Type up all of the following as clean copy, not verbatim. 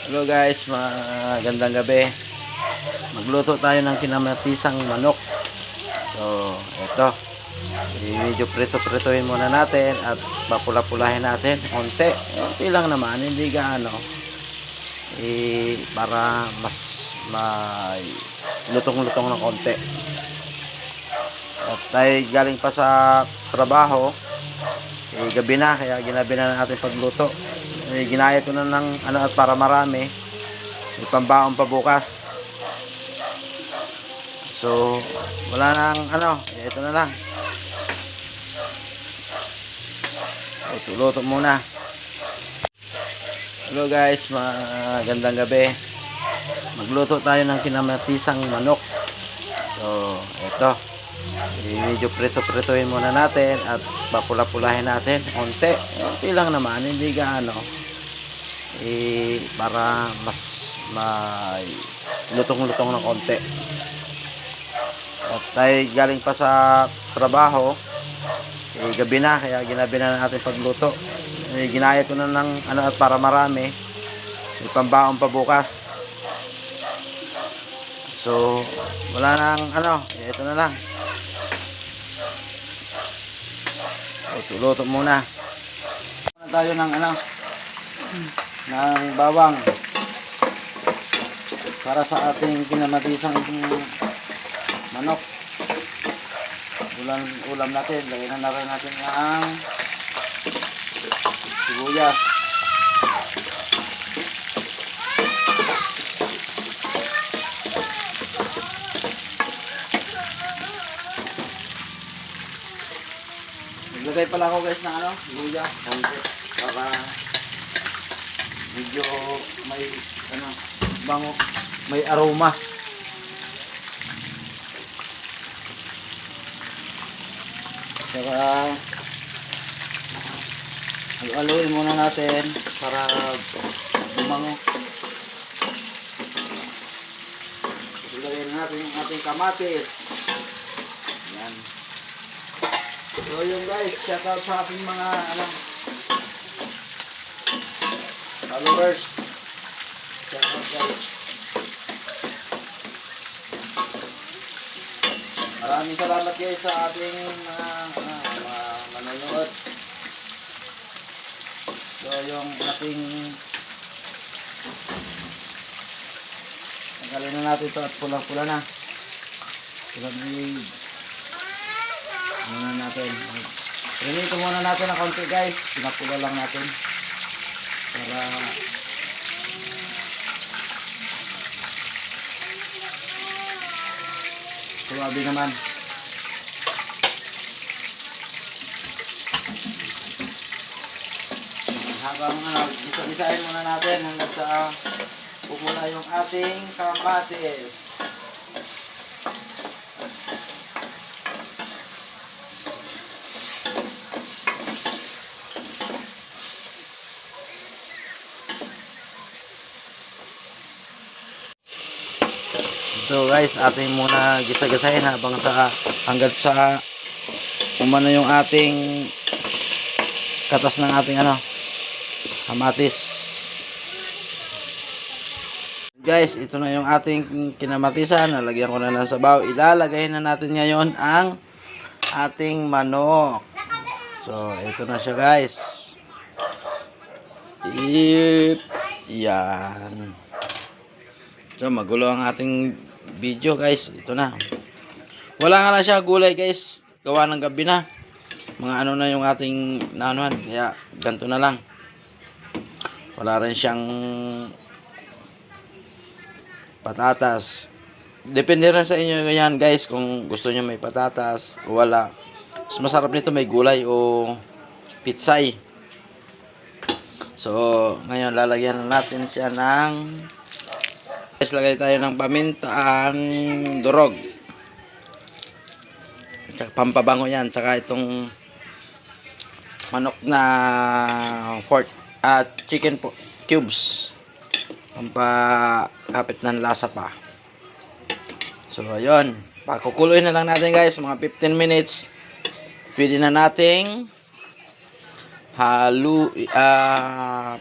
Hello guys, magandang gabi. Magluto tayo ng kinamatisang manok. So, ito. Medyo prito-prituhin muna natin at papula-pulahin natin. Konti. Konti lang naman, hindi gaano. Para mas may lutong-lutong ng konti. At tayo galing pa sa trabaho. Gabi na, kaya ginabi na natin pagluto. Ginaya ko na ng at para marami. May pambaon pa bukas. So, wala nang ito na lang. Luto muna. Hello guys, magandang gabi. Magluto tayo ng kinamatisang manok. So, ito. Medyo prito-prituhin muna natin at papula-pulahin natin. Konti. Konti lang naman, hindi gaano. Para mas may lutong-lutong ng konti. At tayo galing pa sa trabaho. Gabi na, kaya ginabi na natin pagluto. Ginaya ko na ng at para marami. May pambaon pa bukas. So, wala nang ito na lang. Luto muna. Muna tayo ng ng bawang para sa ating kinamatisang manok. Ulam natin, lagyan na rin natin ang sibuyas. Naglagay pala ako guys ng sibuyas para medyo may bango, may aroma. Saka haluin muna natin para bumango. Ilagay natin yung ating kamatis. Yan. So yun guys, shout out sa ating mga followers. Shout out guys. Maraming salamat guys sa ating mga manonood. So yung ating tanggalin na natin ito at pulang-pula na. Muna natin. Rinito muna natin ng konti guys. Pinapula lang natin. Para suwabe naman. Habang isa-isahin muna natin hanggang sa pumula yung ating kamatis. So guys, ating muna gisa-gisahin hanggang sa umano yung ating katas ng ating kamatis. Guys, ito na yung ating kinamatisan. Nalagyan ko na ng sabaw. Ilalagay na natin ngayon ang ating manok. So, ito na siya guys. Yan. So, magulo ang ating video guys. Ito na. Wala nga na siya gulay guys. Gawa ng gabi na. Mga na yung ating naanuhan. Kaya ganito na lang. Wala rin siyang patatas. Depende rin sa inyo yan guys. Kung gusto nyo may patatas o wala. Mas masarap nito may gulay o pitsay. So, ngayon lalagyan natin siya ng guys, lagay tayo ng pamintang durog. Tsaka pampabango yan. Tsaka itong manok na pork at chicken cubes. Pampakapit ng lasa pa. So, ayun. Pakukuloy na lang natin guys. Mga 15 minutes. Pwede na nating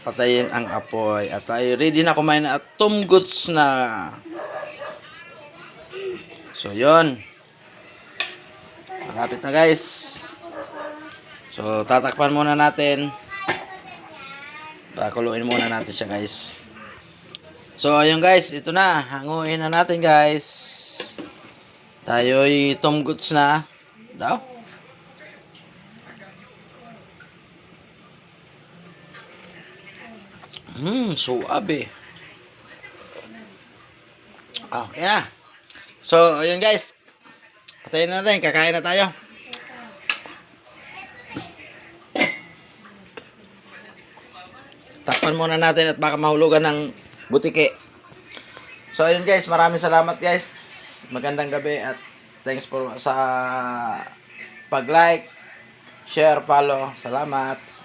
patayin ang apoy. At tayo ready na kumain at tumguts na. So, yon. Malapit na guys. So, tatakpan muna natin. Pakuluin muna natin siya guys. So, ayun guys. Ito na. Hanguin na natin guys. Tayo'y tumguts na. Daw. Suabe. Okay na. So, ayun guys. Patayin na natin. Kakain na tayo. Takpan muna natin at baka mahulugan ng butike. So, ayun guys. Maraming salamat guys. Magandang gabi at thanks for sa pag-like, share, follow. Salamat.